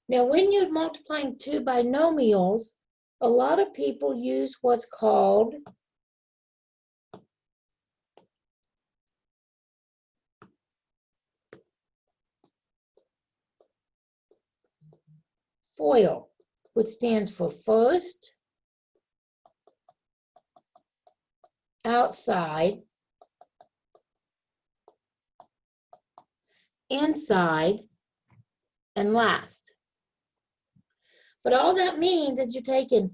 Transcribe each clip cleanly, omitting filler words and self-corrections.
Now, when you're multiplying two binomials, a lot of people use what's called FOIL, which stands for first, outside, inside, and last. But all that means is you're taking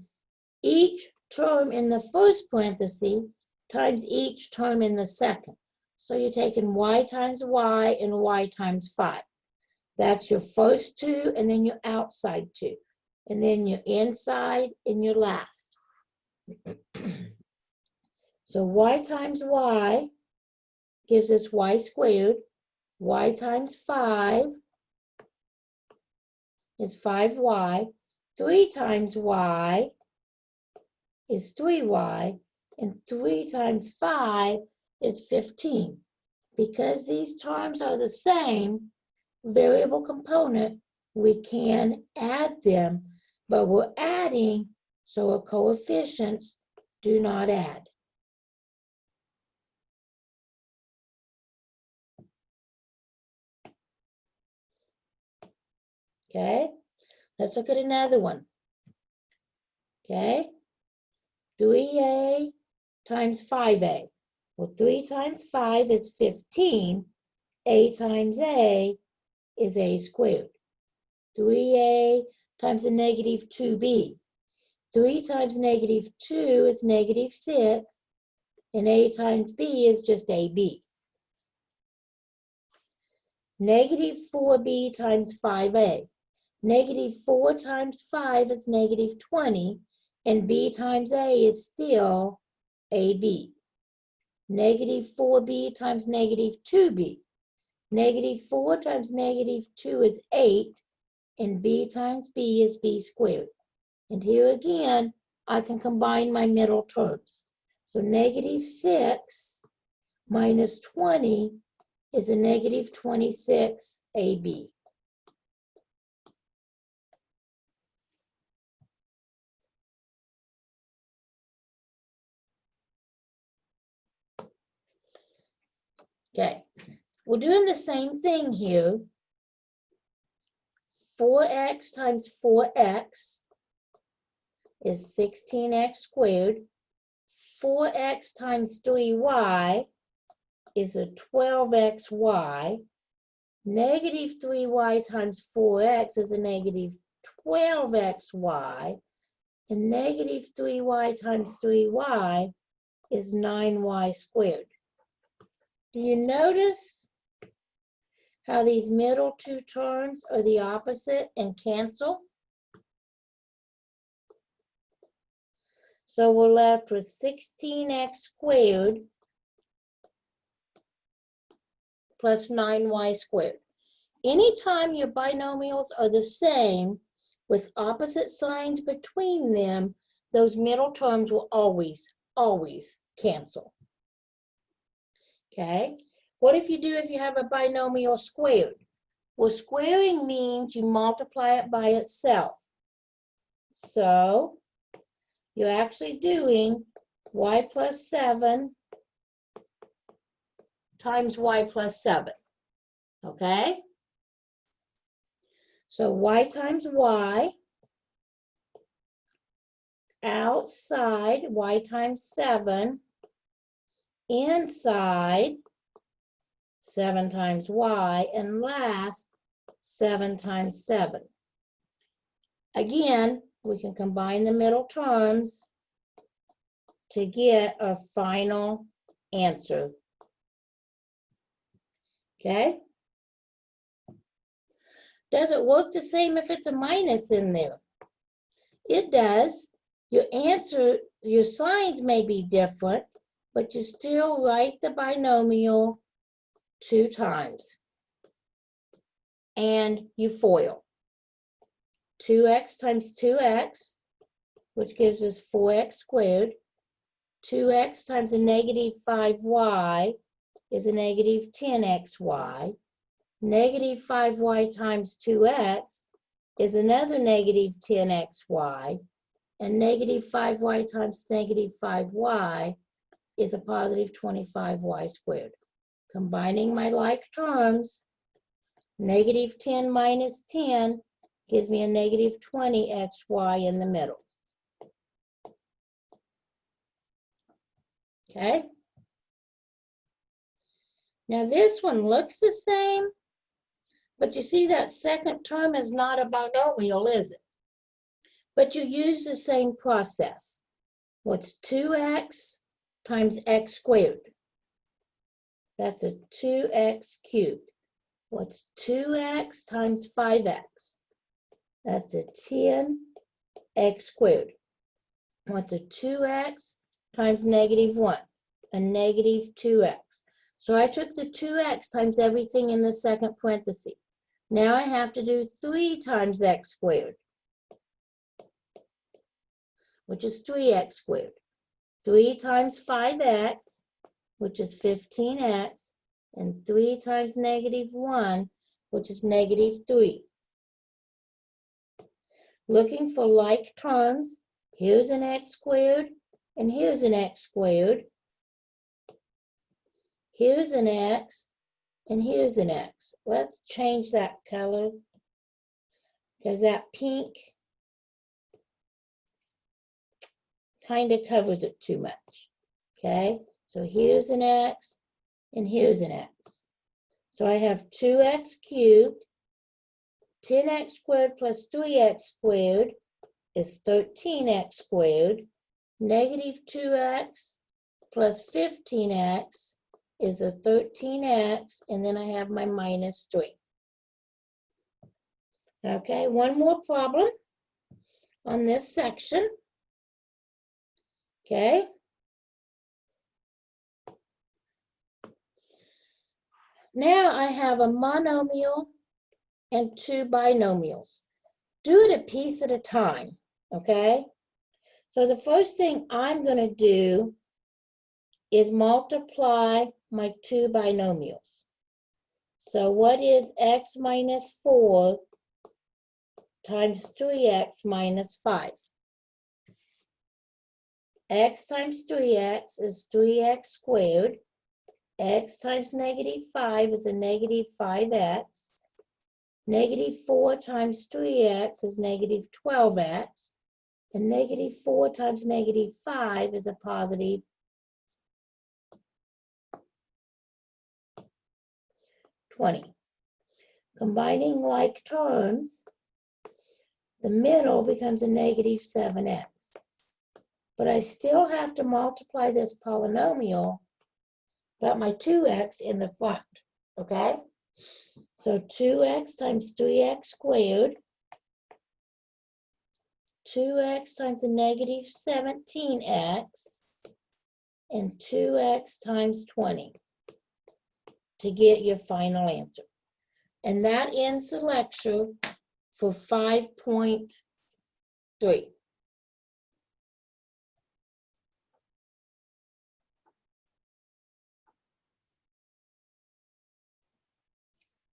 each term in the first parenthesis times each term in the second. So you're taking y times y and y times 5. That's your first two, and then your outside two, and then your inside and your last. So y times y gives us y squared. Y times 5 is 5y. 3 times y is 3y. And 3 times 5 is 15. Because these terms are the same variable component, we can add them, but we're adding so our coefficients do not add. Okay, let's look at another one. Okay, 3a times 5a. Well, 3 times 5 is 15. A times a is a squared. 3a times the negative 2b. 3 times negative 2 is negative 6. And a times b is just ab. Negative 4b times 5a. Negative 4 times 5 is negative 20, and b times a is still ab. Negative 4b times negative 2b. Negative 4 times negative 2 is 8, and b times b is b squared. And here again, I can combine my middle terms. So negative 6 minus 20 is a negative 26 ab. Okay, we're doing the same thing here. 4x times 4x is 16x squared. 4x times 3y is a 12xy. Negative 3y times 4x is a negative 12xy. And negative 3y times 3y is 9y squared. Do you notice how these middle two terms are the opposite and cancel? So we're left with 16x squared plus 9y squared. Anytime your binomials are the same with opposite signs between them, those middle terms will always cancel. Okay, what if you have a binomial squared? Well, squaring means you multiply it by itself. So you're actually doing y plus 7 times y plus 7. Okay? So y times y, outside y times 7, inside 7 times y, and last 7 times 7. Again, we can combine the middle terms to get a final answer. Okay? Does it work the same if it's a minus in there? It does. Your answer, your signs may be different, but you still write the binomial 2 times. And you FOIL. 2x times 2x, which gives us 4x squared. 2x times a negative 5y is a negative 10xy. Negative 5y times 2x is another negative 10xy, and negative 5y times negative 5y is a positive 25y squared. Combining my like terms, negative 10 minus 10 gives me a negative 20xy in the middle. Okay? Now this one looks the same, but you see that second term is not a binomial, is it? But you use the same process. What's 2x times x squared? That's a 2x cubed. What's 2x times 5x? That's a 10x squared. What's a 2x times negative 1? A negative 2x. So I took the 2x times everything in the second parenthesis. Now I have to do 3 times x squared, which is 3x squared. 3 times 5x, which is 15x, and 3 times negative 1, which is negative 3. Looking for like terms, here's an x squared, and here's an x squared. Here's an x, and here's an x. Let's change that color, because that pink kind of covers it too much. Okay, so here's an x, and here's an x. So I have 2x cubed, 10x squared plus 3x squared is 13x squared. Negative 2x plus 15x is a 13x, and then I have my minus 3. Okay, one more problem on this section. Okay. Now I have a monomial and 2 binomials. Do it a piece at a time, okay? So the first thing I'm going to do is multiply my 2 binomials. So what is x minus 4 times 3x minus 5? X times 3x is 3x squared. X times negative 5 is a negative 5x. Negative 4 times 3x is negative 12x. And negative 4 times negative 5 is a positive 20. Combining like terms, the middle becomes a negative 7x. But I still have to multiply this polynomial, got my 2x in the front, okay? So 2x times 3x squared, 2x times a negative 17x, and 2x times 20 to get your final answer. And that ends the lecture for 5.3.